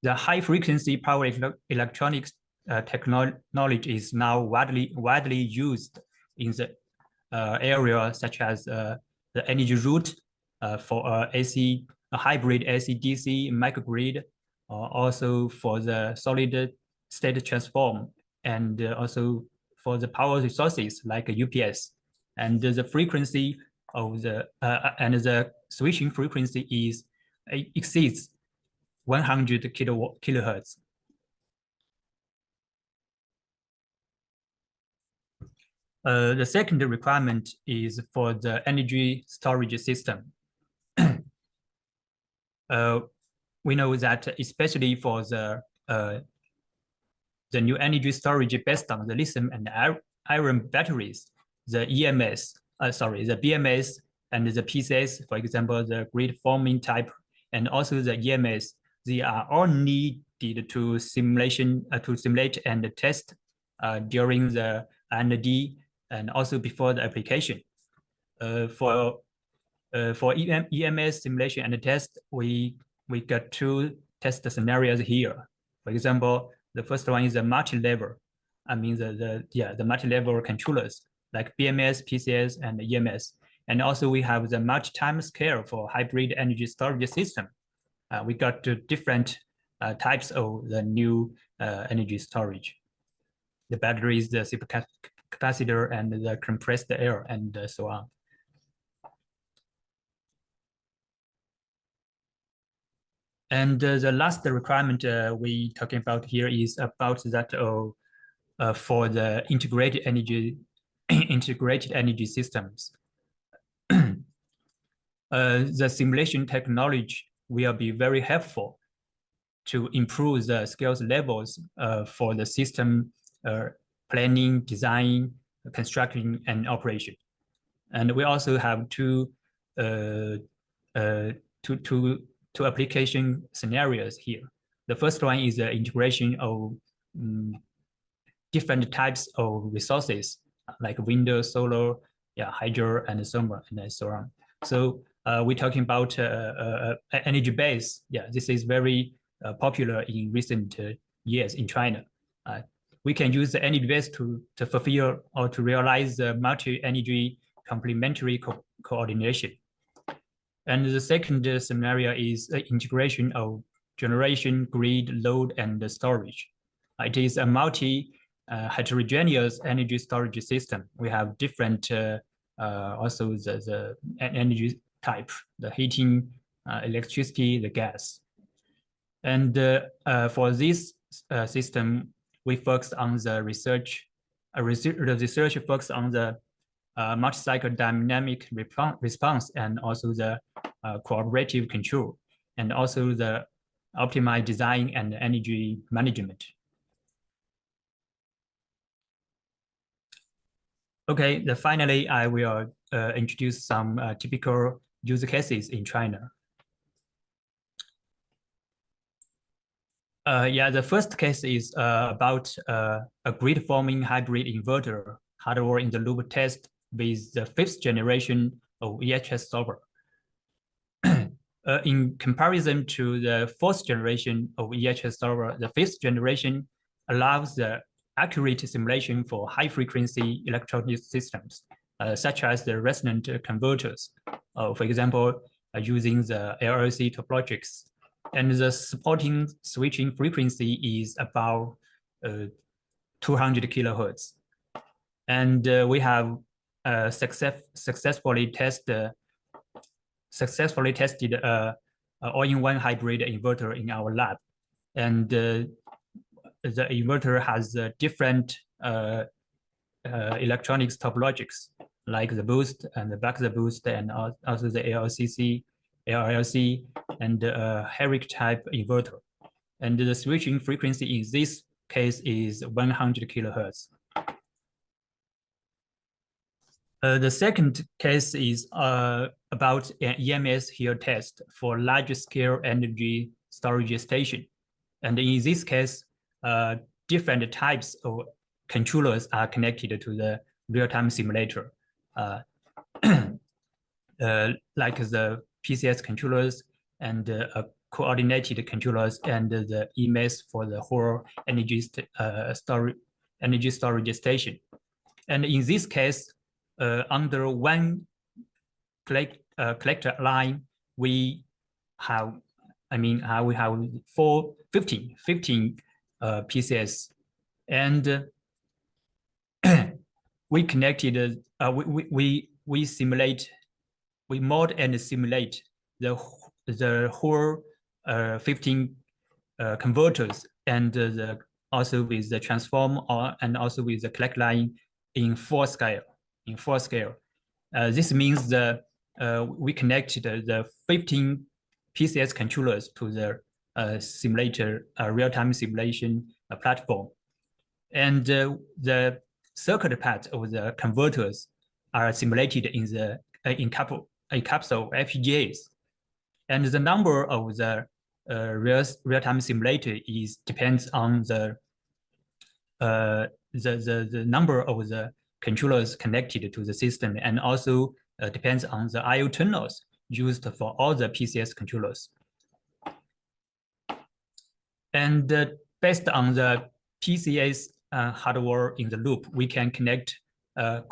The high-frequency power electronics technology is now widely used in the area such as the energy route for a hybrid AC-DC microgrid, also for the solid state transform, and also for the power resources like UPS. And the frequency of the and the switching frequency exceeds 100 kilohertz. The second requirement is for the energy storage system. We know that especially for the new energy storage based on the lithium and iron batteries, the BMS and the PCS, for example, the grid forming type, and also the EMS, they are all needed to simulate and test during the R&D and also before the application. For EMS simulation and test, we got two test scenarios here. For example, the first one is the multi-level. I mean the multi-level controllers like BMS, PCS, and EMS. And also we have the multi-time scale for hybrid energy storage system. We got different types of the new energy storage. The batteries, the supercapacitor, and the compressed air, and so on. And the last requirement we talking about here is about that for the integrated energy systems. The simulation technology will be very helpful to improve the skills levels for the system planning, design, construction, and operation. And we also have two application scenarios here. The first one is the integration of different types of resources like wind, solar, hydro, and thermal, and so on. So we're talking about energy base. This is very popular in recent years in China. We can use the energy base to fulfill or to realize the multi-energy complementary coordination. And the second scenario is the integration of generation, grid, load, and storage. It is a heterogeneous energy storage system. We have different also the energy type, the heating, electricity, the gas. And for this system, we focus on the research. The research focus on the multi-cycle dynamic response and also the cooperative control, and also the optimized design and energy management. Okay, finally, I will introduce some typical use cases in China. The first case is about a grid forming hybrid inverter hardware in the loop test with the 5th generation of EHS solver. In comparison to the 4th generation of EHS solver, the 5th generation allows the accurate simulation for high-frequency electronic systems, such as the resonant converters, for example, using the LLC topologics. And the supporting switching frequency is about 200 kilohertz. And we have successfully tested all-in-one hybrid inverter in our lab. And the inverter has different electronics topologics, like the boost and the back the boost, and also the LLC, and Herrick type inverter. And the switching frequency in this case is 100 kilohertz. The second case is about an EMS HIL test for large-scale energy storage station. And in this case, different types of controllers are connected to the real-time simulator, like the PCS controllers and coordinated controllers and the EMS for the whole energy storage station. And in this case, under one collector line, we have 15 PCS, and we connected. We mod and simulate the whole 15 converters, and also with the transform and also with the collect line in 4 scale. This means that we connected the 15 PCS controllers to the simulator real-time simulation platform, and the circuit part of the converters are simulated in the capsule FPGAs, and the number of the real-time simulator depends on the number of the controllers connected to the system, and also depends on the I/O terminals used for all the PCS controllers. And based on the PCS hardware in the loop, we can connect a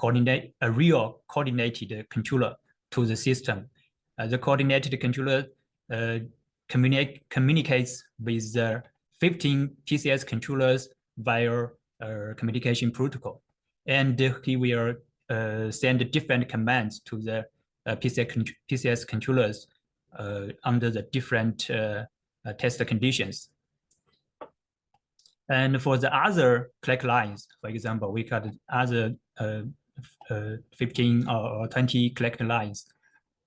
real coordinated controller to the system. The coordinated controller communicates with the 15 PCS controllers via communication protocol, and he will send different commands to the PCS controllers under the different test conditions. And for the other collect lines, for example, we got other 15 or 20 collect lines.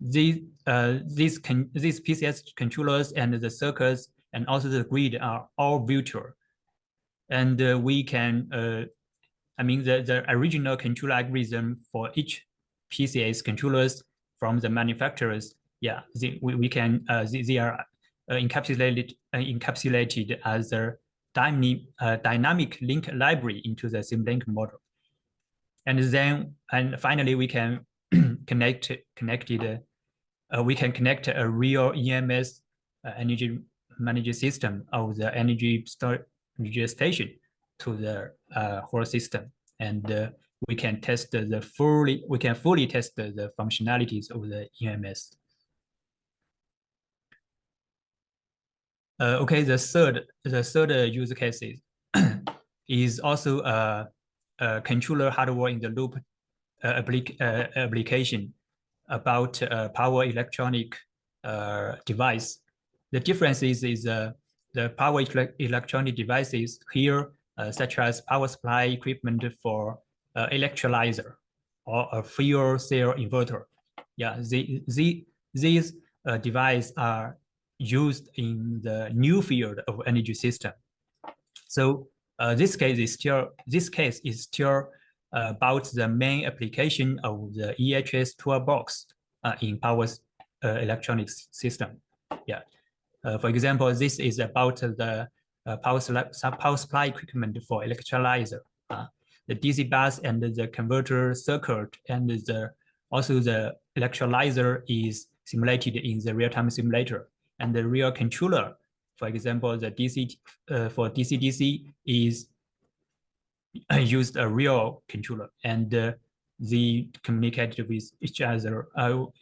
These PCS controllers and the circuits and also the grid are all virtual. And we can, the original control algorithm for each PCS controllers from the manufacturers, they are encapsulated as a dynamic link library into the Simulink model. And finally, we can connect a real EMS energy management system of the energy storage station to the whole system, and we can fully test the functionalities of the EMS. Okay, the third use case is also a controller hardware in the loop application about power electronic device. The difference is the power electronic devices here, such as power supply equipment for electrolyzer or a fuel cell inverter. Yeah, these devices are used in the new field of energy system. So this case is still about the main application of the EHS toolbox in power electronics system. Yeah, for example, this is about the power supply equipment for electrolyzer, the DC bus and the converter circuit, and also the electrolyzer is simulated in the real-time simulator, and the real controller, for example, the DC for DC-DC is used a real controller, and they communicated with each other.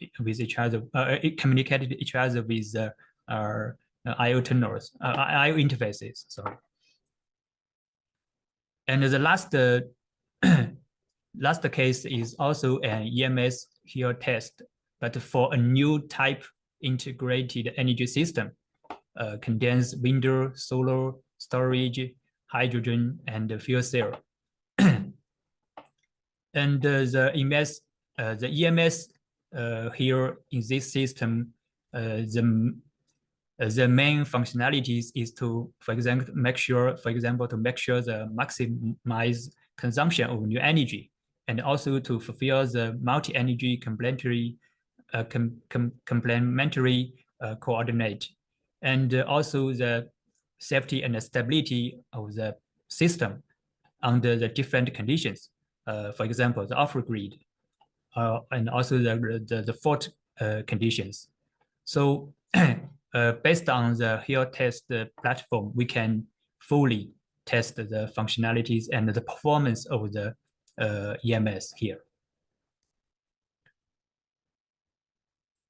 It communicated each other with I/O terminals, I/O interfaces. Sorry. And the last case is also an EMS here test, but for a new type integrated energy system, contains wind, solar, storage, hydrogen, and fuel cell. And the EMS here in this system, the main functionalities is to, for example, to make sure the maximize consumption of new energy, and also to fulfill the multi-energy complementary coordinate, and also the safety and the stability of the system under the different conditions. For example, the off-grid, and also the fault conditions. So based on the here test platform, we can fully test the functionalities and the performance of the EMS here.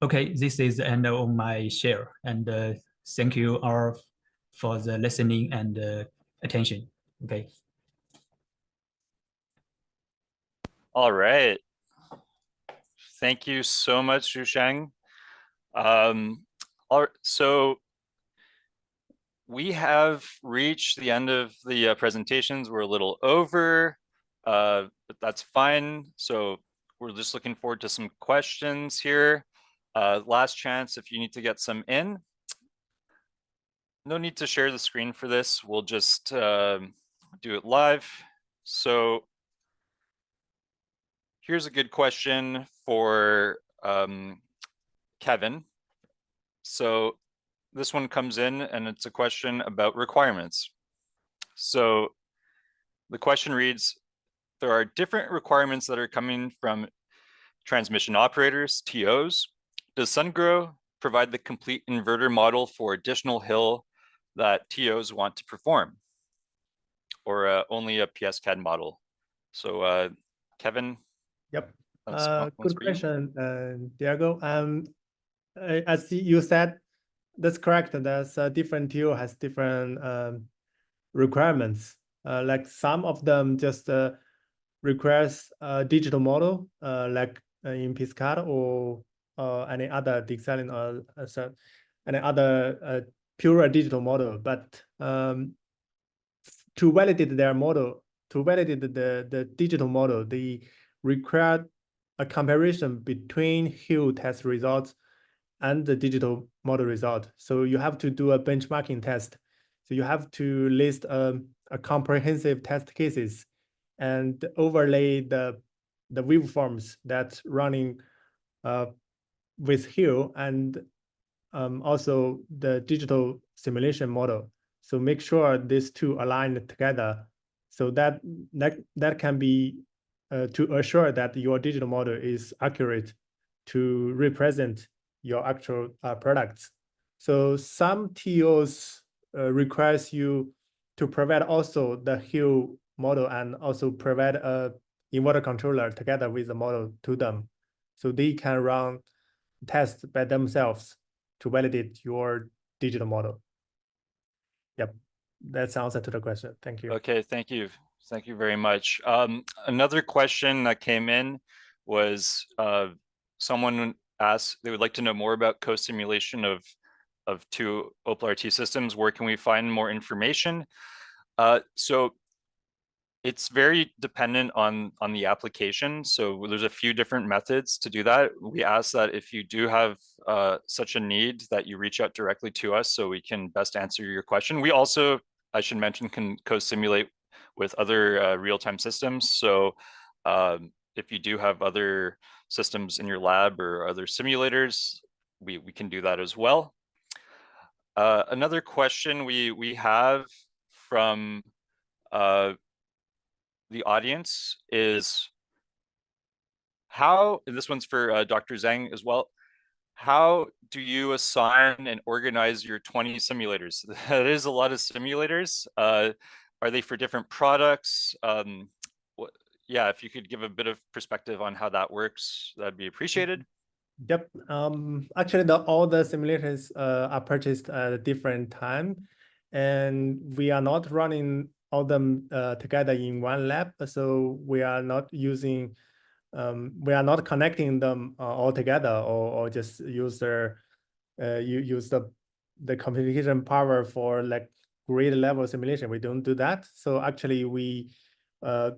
Okay, this is the end of my share, and thank you all for the listening and attention. Okay. All right. Thank you so much, Zhusheng. So we have reached the end of the presentations. We're a little over, but that's fine. So we're just looking forward to some questions here. Last chance if you need to get some in. No need to share the screen for this. We'll just do it live. So here's a good question for Kevin. So this one comes in and it's a question about requirements. So the question reads, there are different requirements that are coming from transmission operators, TOs. Does SunGrow provide the complete inverter model for additional HIL that TOs want to perform? Or only a PSCAD model? So Kevin. Yep. That's good question, Diego. As you said, that's correct. There's different TO has different requirements. Like some of them just requires a digital model, like in PSCAD or any other design or any other pure digital model. But to validate their model, to validate the digital model, they require a comparison between HIL test results and the digital model result. So you have to do a benchmarking test. So you have to list a comprehensive test cases and overlay the waveforms that's running with HIL and also the digital simulation model. So make sure these two align together, so that can be to assure that your digital model is accurate to represent your actual products. So some TOs requires you to provide also the HIL model and also provide a inverter controller together with the model to them, so they can run tests by themselves to validate your digital model. Yep, that's the answer to the question. Thank you. Okay, thank you. Thank you very much. Another question that came in was someone asked, they would like to know more about co-simulation of two Opal RT systems. Where can we find more information? So it's very dependent on the application. So there's a few different methods to do that. We ask that if you do have such a need, that you reach out directly to us so we can best answer your question. We also, I should mention, can co-simulate with other real-time systems. So if you do have other systems in your lab or other simulators, we can do that as well. Another question we have from the audience is how, and this one's for Dr. Zhang as well, how do you assign and organize your 20 simulators? That is a lot of simulators. Are they for different products? Yeah, if you could give a bit of perspective on how that works, that'd be appreciated. Yep. Actually, all the simulators are purchased at a different time, and we are not running all of them together in one lab. So we are not using, we are not connecting them all together, or just use their use the computation power for like grade level simulation. We don't do that. So actually, we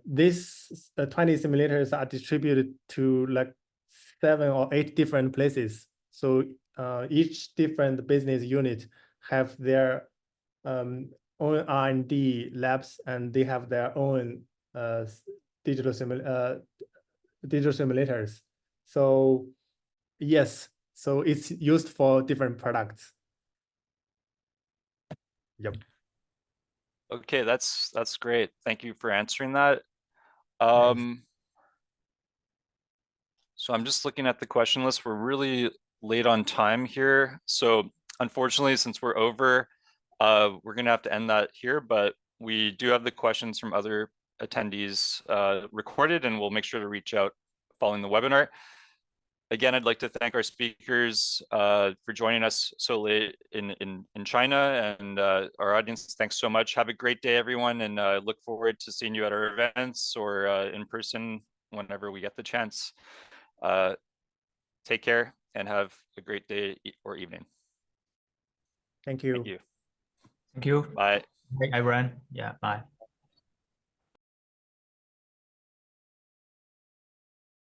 these 20 simulators are distributed to like 7 or 8 different places. So each different business unit have their own R&D labs, and they have their own digital simulators. So yes, so it's used for different products. Yep. Okay, that's great. Thank you for answering that. So I'm just looking at the question list. We're really late on time here. So unfortunately, since we're over, we're gonna have to end that here, but we do have the questions from other attendees recorded, and we'll make sure to reach out following the webinar. Again, I'd like to thank our speakers for joining us so late in China, and our audience. Thanks so much. Have a great day, everyone, and look forward to seeing you at our events or in person whenever we get the chance. Take care and have a great day or evening. Thank you. Thank you. Thank you. Bye. Everyone. Yeah, bye.